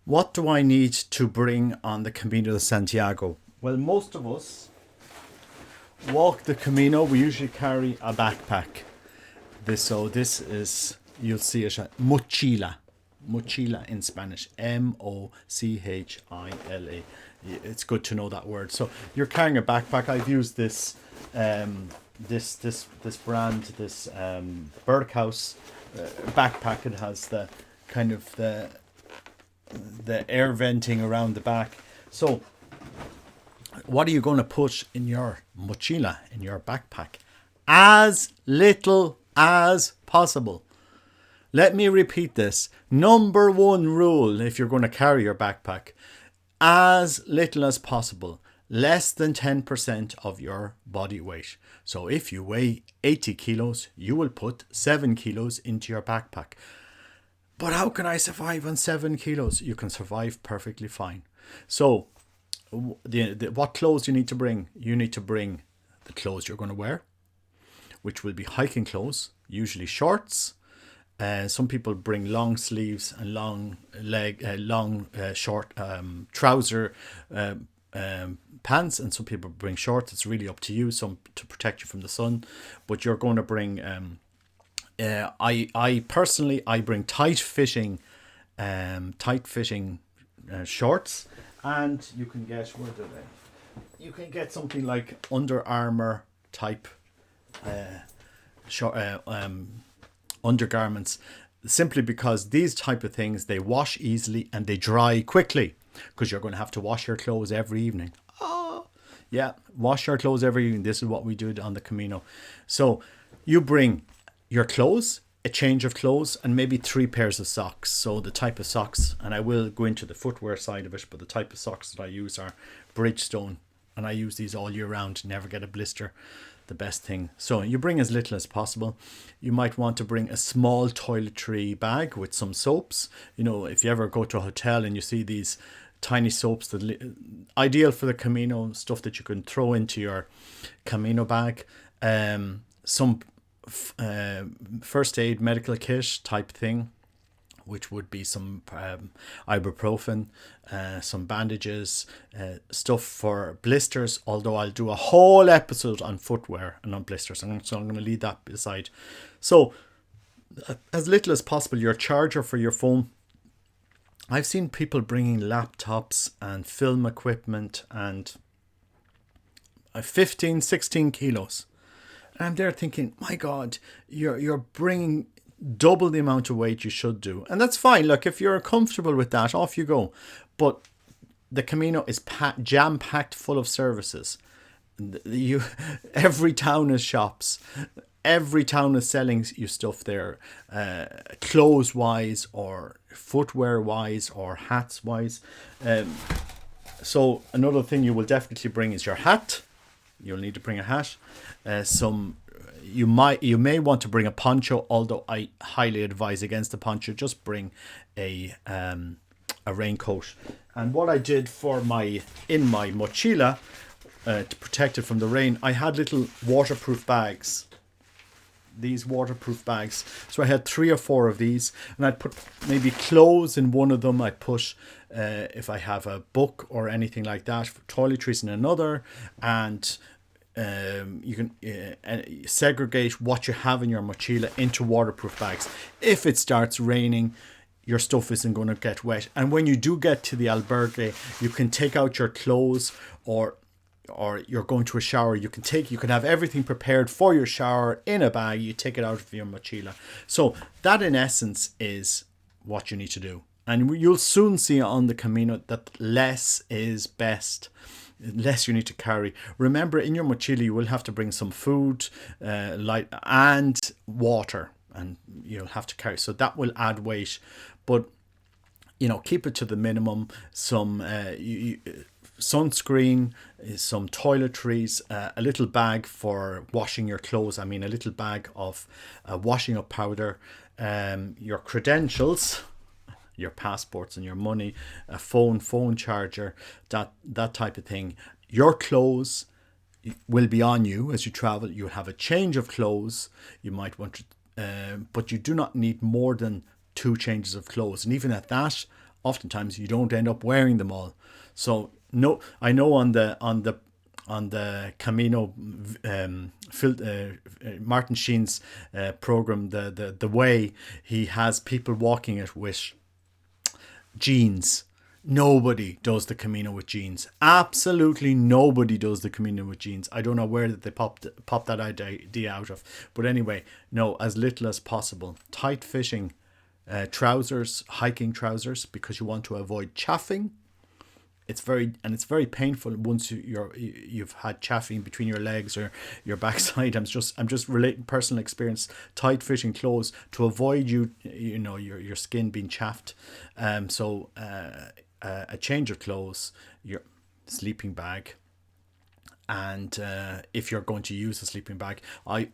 What do I need to bring on the Camino de Santiago? Well, most of us walk the Camino. We usually carry a backpack. This is, you'll see it, mochila. Mochila in Spanish, Mochila. It's good to know that word. So you're carrying a backpack. I've used this this brand, this Birdhouse backpack. It has the kind of the air venting around the back. So what are you going to put in your mochila, in your backpack? As little as possible. Let me repeat this. Number one rule if you're going to carry your backpack: as little as possible. Less than 10% of your body weight. So if you weigh 80 kilos, you will put 7 kilos into your backpack. But how can I survive on 7 kilos? You can survive perfectly fine. So what clothes you need to bring? You need to bring the clothes you're going to wear, which will be hiking clothes, usually shorts. Some people bring long sleeves and long short trouser pants, and some people bring shorts. It's really up to you. Some to protect you from the sun, but you're going to bring. I personally bring tight fitting shorts, and you can get you can get something like Under Armour type short undergarments, simply because these type of things, they wash easily and they dry quickly, because you're going to have to wash your clothes every evening. Yeah, wash your clothes every evening. This is what we do on the Camino. So you bring your clothes, a change of clothes, and maybe 3 pairs of socks. So the type of socks, and I will go into the footwear side of it, but the type of socks that I use are Bridgestone, and I use these all year round, never get a blister. The best thing. So you bring as little as possible. You might want to bring a small toiletry bag with some soaps. You know, if you ever go to a hotel and you see these tiny soaps, ideal for the Camino, stuff that you can throw into your Camino bag. Some first aid medical kit type thing, which would be some ibuprofen, some bandages, stuff for blisters, although I'll do a whole episode on footwear and on blisters, so I'm going to leave that aside. So as little as possible. Your charger for your phone. I've seen people bringing laptops and film equipment and 15, 16 kilos. And I'm there thinking, my God, you're bringing double the amount of weight you should do. And that's fine. Look, if you're comfortable with that, off you go. But the Camino is jam-packed full of services. Every town has shops. Every town is selling you stuff there, clothes-wise or footwear-wise or hats-wise. So another thing you will definitely bring is your hat. You'll need to bring a hat. You may want to bring a poncho, although I highly advise against the poncho. Just bring a raincoat. And what I did in my mochila to protect it from the rain, I had little waterproof bags. These waterproof bags. So I had 3 or 4 of these, and I'd put maybe clothes in one of them. I'd put if I have a book or anything like that, for toiletries in another, and you can segregate what you have in your mochila into waterproof bags. If it starts raining, your stuff isn't going to get wet. And when you do get to the albergue, you can take out your clothes, or you're going to a shower, you can have everything prepared for your shower in a bag. You take it out of your mochila. So that in essence is what you need to do. And you'll soon see on the Camino that less is best. Less you need to carry. Remember, in your mochila you will have to bring some food, light and water, and you'll have to carry. So that will add weight, but keep it to the minimum. Some sunscreen, some toiletries, a little bag for washing your clothes. A little bag of washing up powder, your credentials, your passports and your money, a phone charger, that type of thing. Your clothes will be on you as you travel. You'll have a change of clothes. You might want to, but you do not need more than 2 changes of clothes. And even at that, oftentimes you don't end up wearing them all. So no, I know on the Camino, Martin Sheen's program, the way he has people walking it with jeans. Nobody does the Camino with jeans. Absolutely nobody does the Camino with jeans. I don't know where that they popped that idea out of. But anyway, no, as little as possible. Tight fitting trousers, hiking trousers, because you want to avoid chafing. It's very painful once you've had chafing between your legs or your backside. I'm just relating personal experience. Tight fitting clothes to avoid your skin being chafed. So a change of clothes, your sleeping bag, and if you're going to use a sleeping bag,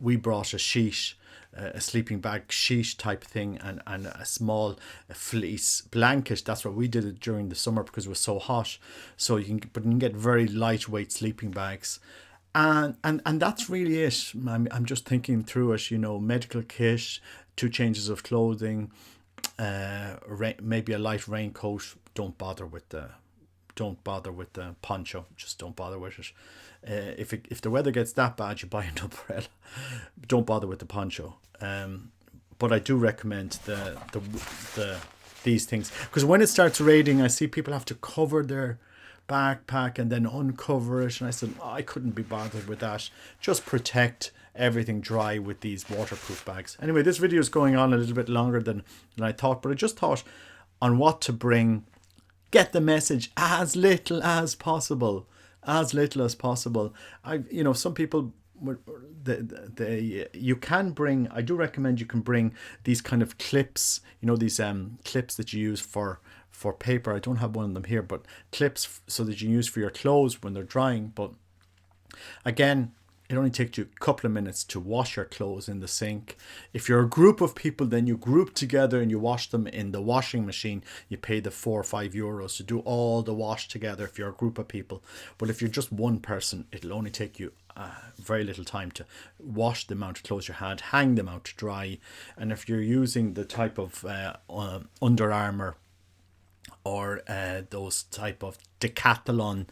we brought a sheet, a sleeping bag sheet type thing, and a small fleece blanket. That's what we did it during the summer because it was so hot. So you can get very lightweight sleeping bags, and that's really it. I'm just thinking through it. Medical kit, 2 changes of clothing, maybe a light raincoat. Don't bother with the poncho. Just don't bother with it. If the weather gets that bad, you buy an umbrella. Don't bother with the poncho. But I do recommend these things, because when it starts raining, I see people have to cover their backpack and then uncover it, and I said, I couldn't be bothered with that. Just protect everything dry with these waterproof bags. Anyway, this video is going on a little bit longer than I thought, but I just thought on what to bring. Get the message as little as possible. As little as possible. Some people, you can bring, I do recommend you can bring these kind of clips, these clips that you use for paper. I don't have one of them here, but clips so that you use for your clothes when they're drying. But again, it only takes you a couple of minutes to wash your clothes in the sink. If you're a group of people, then you group together and you wash them in the washing machine. You pay the €4 or €5 to do all the wash together if you're a group of people. But if you're just one person, it'll only take you very little time to wash the amount of clothes you had, hang them out to dry. And if you're using the type of Under Armour or those type of Decathlon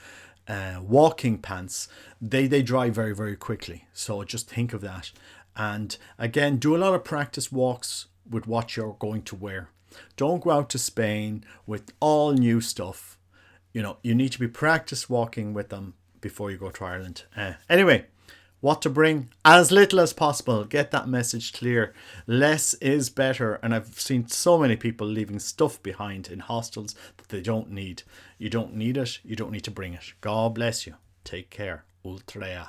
walking pants, they dry very, very quickly. So just think of that. And again, do a lot of practice walks with what you're going to wear. Don't go out to Spain with all new stuff. You need to be practice walking with them before you go to Ireland. Anyway, what to bring? As little as possible. Get that message clear. Less is better. And I've seen so many people leaving stuff behind in hostels that they don't need. You don't need it. You don't need to bring it. God bless you. Take care. Ultrea.